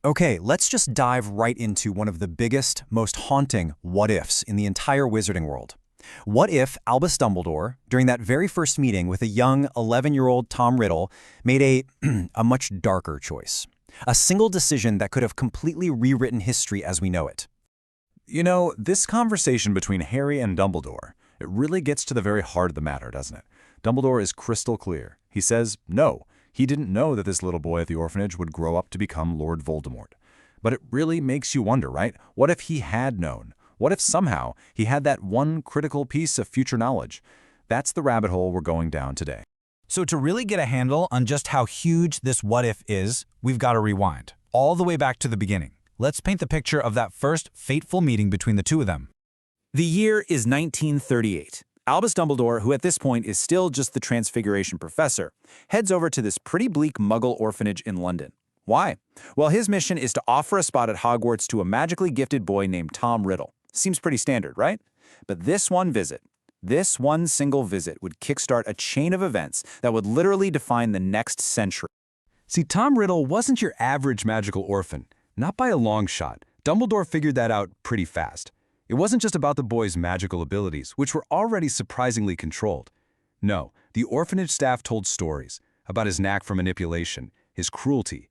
Okay, let's just dive right into one of the biggest, most haunting what-ifs in the entire wizarding world. What if Albus Dumbledore, during that very first meeting with a young 11-year-old Tom Riddle, made a much darker choice? A single decision that could have completely rewritten history as we know it. You know, this conversation between Harry and Dumbledore, it really gets to the very heart of the matter, doesn't it? Dumbledore is crystal clear. He says, no, he didn't know that this little boy at the orphanage would grow up to become Lord Voldemort. But it really makes you wonder, right? What if he had known? What if somehow he had that one critical piece of future knowledge? That's the rabbit hole we're going down today. So to really get a handle on just how huge this what-if is, we've got to rewind, all the way back to the beginning. Let's paint the picture of that first fateful meeting between the two of them. The year is 1938. Albus Dumbledore, who at this point is still just the Transfiguration professor, heads over to this pretty bleak Muggle orphanage in London. Why? Well, his mission is to offer a spot at Hogwarts to a magically gifted boy named Tom Riddle. Seems pretty standard, right? But this one single visit would kickstart a chain of events that would literally define the next century. See, Tom Riddle wasn't your average magical orphan. Not by a long shot. Dumbledore figured that out pretty fast. It wasn't just about the boy's magical abilities, which were already surprisingly controlled. No, the orphanage staff told stories about his knack for manipulation, his cruelty.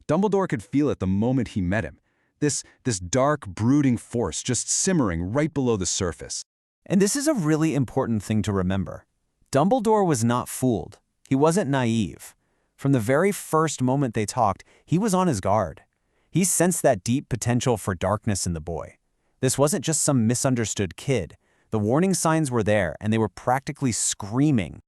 Dumbledore could feel it the moment he met him. This dark, brooding force just simmering right below the surface. And this is a really important thing to remember. Dumbledore was not fooled. He wasn't naive. From the very first moment they talked, he was on his guard. He sensed that deep potential for darkness in the boy. This wasn't just some misunderstood kid. The warning signs were there, and they were practically screaming.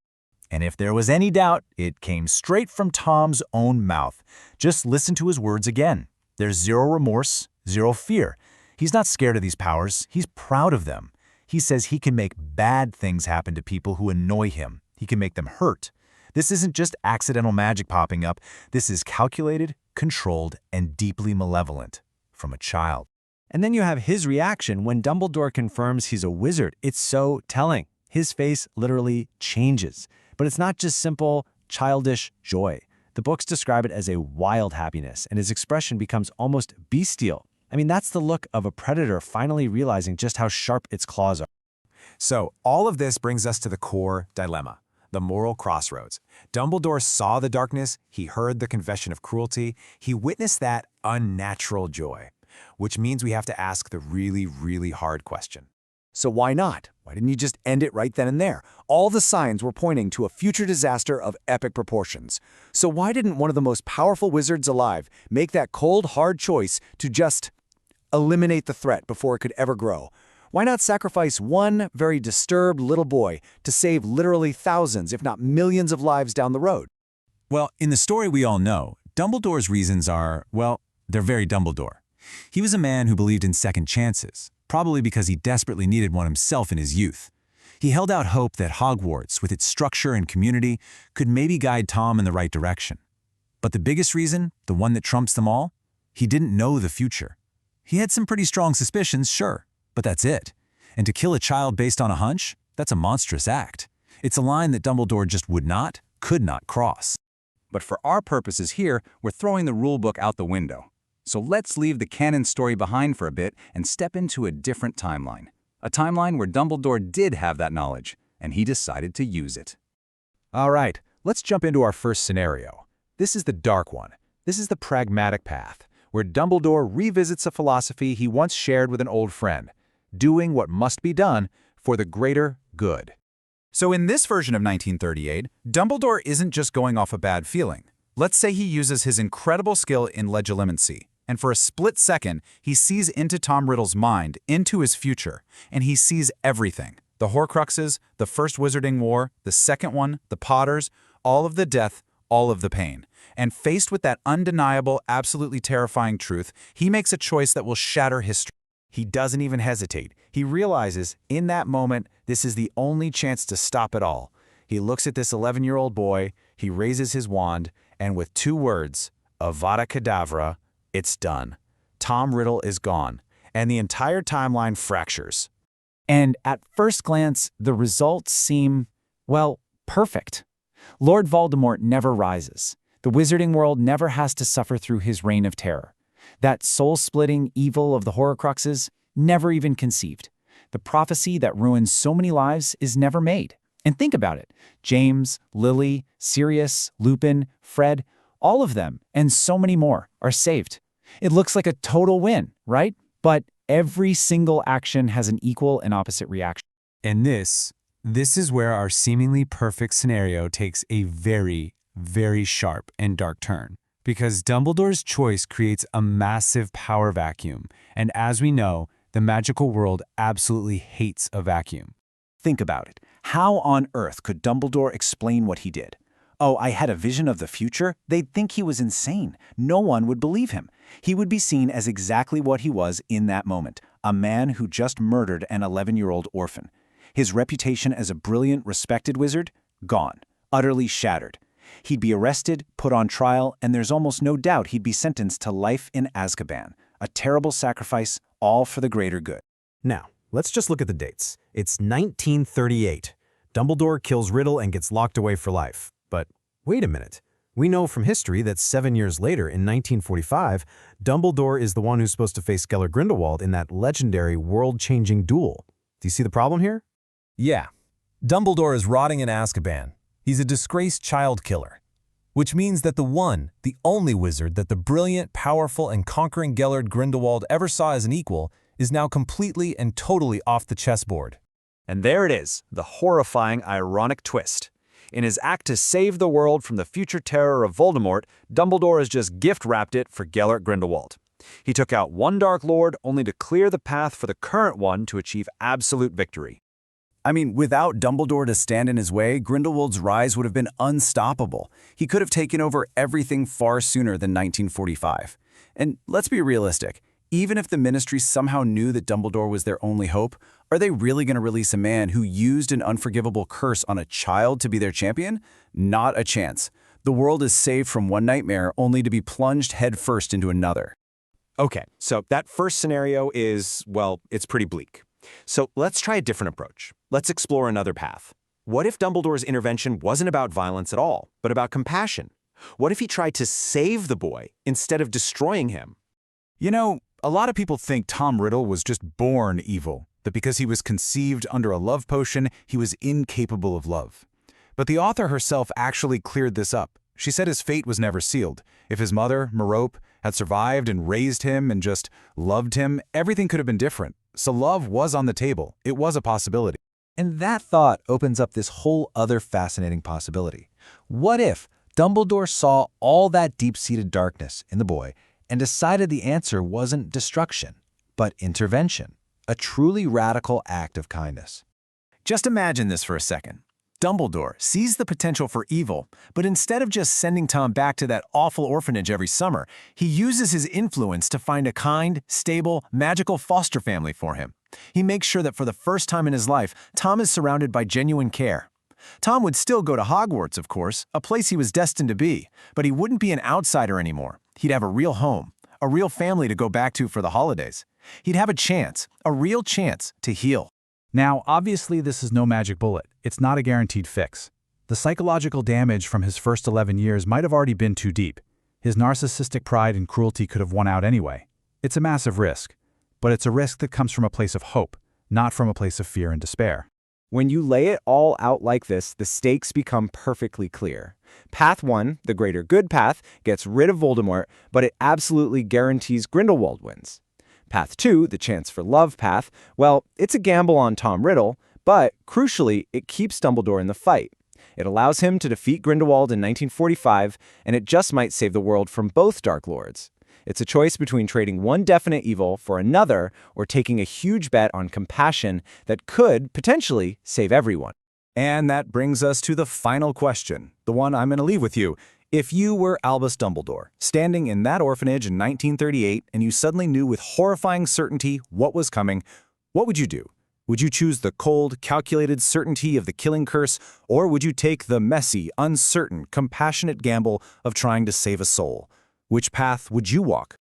And if there was any doubt, it came straight from Tom's own mouth. Just listen to his words again. There's zero remorse, zero fear. He's not scared of these powers. He's proud of them. He says he can make bad things happen to people who annoy him. He can make them hurt. This isn't just accidental magic popping up. This is calculated, controlled, and deeply malevolent from a child. And then you have his reaction when Dumbledore confirms he's a wizard. It's so telling. His face literally changes. But it's not just simple, childish joy. The books describe it as a wild happiness, and his expression becomes almost bestial. I mean, that's the look of a predator finally realizing just how sharp its claws are. So all of this brings us to the core dilemma, the moral crossroads. Dumbledore saw the darkness, he heard the confession of cruelty, he witnessed that unnatural joy. Which means we have to ask the really, really hard question. So why not? Why didn't you just end it right then and there? All the signs were pointing to a future disaster of epic proportions. So why didn't one of the most powerful wizards alive make that cold, hard choice to just eliminate the threat before it could ever grow? Why not sacrifice one very disturbed little boy to save literally thousands, if not millions of lives down the road? Well, in the story we all know, Dumbledore's reasons are, well, they're very Dumbledore. He was a man who believed in second chances, probably because he desperately needed one himself in his youth. He held out hope that Hogwarts, with its structure and community, could maybe guide Tom in the right direction. But the biggest reason, the one that trumps them all, he didn't know the future. He had some pretty strong suspicions, sure, but that's it. And to kill a child based on a hunch, that's a monstrous act. It's a line that Dumbledore just could not cross. But for our purposes here, we're throwing the rulebook out the window. So let's leave the canon story behind for a bit and step into a different timeline. A timeline where Dumbledore did have that knowledge, and he decided to use it. All right, let's jump into our first scenario. This is the dark one. This is the pragmatic path, where Dumbledore revisits a philosophy he once shared with an old friend, doing what must be done for the greater good. So in this version of 1938, Dumbledore isn't just going off a bad feeling. Let's say he uses his incredible skill in legilimency, and for a split second, he sees into Tom Riddle's mind, into his future, and he sees everything. The Horcruxes, the First Wizarding War, the second one, the Potters, all of the death, all of the pain. And faced with that undeniable, absolutely terrifying truth, he makes a choice that will shatter history. He doesn't even hesitate. He realizes, in that moment, this is the only chance to stop it all. He looks at this 11-year-old boy, he raises his wand, and with two words, Avada Kedavra, it's done. Tom Riddle is gone, and the entire timeline fractures. And at first glance, the results seem, well, perfect. Lord Voldemort never rises. The wizarding world never has to suffer through his reign of terror. That soul-splitting evil of the Horcruxes, never even conceived. The prophecy that ruins so many lives is never made. And think about it. James, Lily, Sirius, Lupin, Fred, all of them, and so many more, are saved. It looks like a total win, right? But every single action has an equal and opposite reaction. And this is where our seemingly perfect scenario takes a very, very sharp and dark turn. Because Dumbledore's choice creates a massive power vacuum, and as we know, the magical world absolutely hates a vacuum. Think about it. How on earth could Dumbledore explain what he did? Oh, I had a vision of the future? They'd think he was insane. No one would believe him. He would be seen as exactly what he was in that moment, a man who just murdered an 11-year-old orphan. His reputation as a brilliant, respected wizard? Gone. Utterly shattered. He'd be arrested, put on trial, and there's almost no doubt he'd be sentenced to life in Azkaban. A terrible sacrifice, all for the greater good. Now, let's just look at the dates. It's 1938. Dumbledore kills Riddle and gets locked away for life. But wait a minute. We know from history that 7 years later, in 1945, Dumbledore is the one who's supposed to face Gellert Grindelwald in that legendary world-changing duel. Do you see the problem here? Yeah. Dumbledore is rotting in Azkaban. He's a disgraced child killer. Which means that the only wizard that the brilliant, powerful, and conquering Gellert Grindelwald ever saw as an equal is now completely and totally off the chessboard. And there it is, the horrifying, ironic twist. In his act to save the world from the future terror of Voldemort, Dumbledore has just gift-wrapped it for Gellert Grindelwald. He took out one Dark Lord only to clear the path for the current one to achieve absolute victory. I mean, without Dumbledore to stand in his way, Grindelwald's rise would have been unstoppable. He could have taken over everything far sooner than 1945. And let's be realistic. Even if the Ministry somehow knew that Dumbledore was their only hope, are they really going to release a man who used an unforgivable curse on a child to be their champion? Not a chance. The world is saved from one nightmare only to be plunged headfirst into another. Okay, so that first scenario is, well, it's pretty bleak. So let's try a different approach. Let's explore another path. What if Dumbledore's intervention wasn't about violence at all, but about compassion? What if he tried to save the boy instead of destroying him? You know, a lot of people think Tom Riddle was just born evil, that because he was conceived under a love potion, he was incapable of love. But the author herself actually cleared this up. She said his fate was never sealed. If his mother, Merope, had survived and raised him and just loved him, everything could have been different. So love was on the table. It was a possibility. And that thought opens up this whole other fascinating possibility. What if Dumbledore saw all that deep-seated darkness in the boy and decided the answer wasn't destruction, but intervention, a truly radical act of kindness? Just imagine this for a second. Dumbledore sees the potential for evil, but instead of just sending Tom back to that awful orphanage every summer, he uses his influence to find a kind, stable, magical foster family for him. He makes sure that for the first time in his life, Tom is surrounded by genuine care. Tom would still go to Hogwarts, of course, a place he was destined to be, but he wouldn't be an outsider anymore. He'd have a real home, a real family to go back to for the holidays. He'd have a chance, a real chance, to heal. Now, obviously, this is no magic bullet. It's not a guaranteed fix. The psychological damage from his first 11 years might have already been too deep. His narcissistic pride and cruelty could have won out anyway. It's a massive risk, but it's a risk that comes from a place of hope, not from a place of fear and despair. When you lay it all out like this, the stakes become perfectly clear. Path 1, the greater good path, gets rid of Voldemort, but it absolutely guarantees Grindelwald wins. Path 2, the chance for love path, well, it's a gamble on Tom Riddle, but crucially, it keeps Dumbledore in the fight. It allows him to defeat Grindelwald in 1945, and it just might save the world from both Dark Lords. It's a choice between trading one definite evil for another or taking a huge bet on compassion that could, potentially, save everyone. And that brings us to the final question, the one I'm going to leave with you. If you were Albus Dumbledore, standing in that orphanage in 1938, and you suddenly knew with horrifying certainty what was coming, what would you do? Would you choose the cold, calculated certainty of the killing curse, or would you take the messy, uncertain, compassionate gamble of trying to save a soul? Which path would you walk?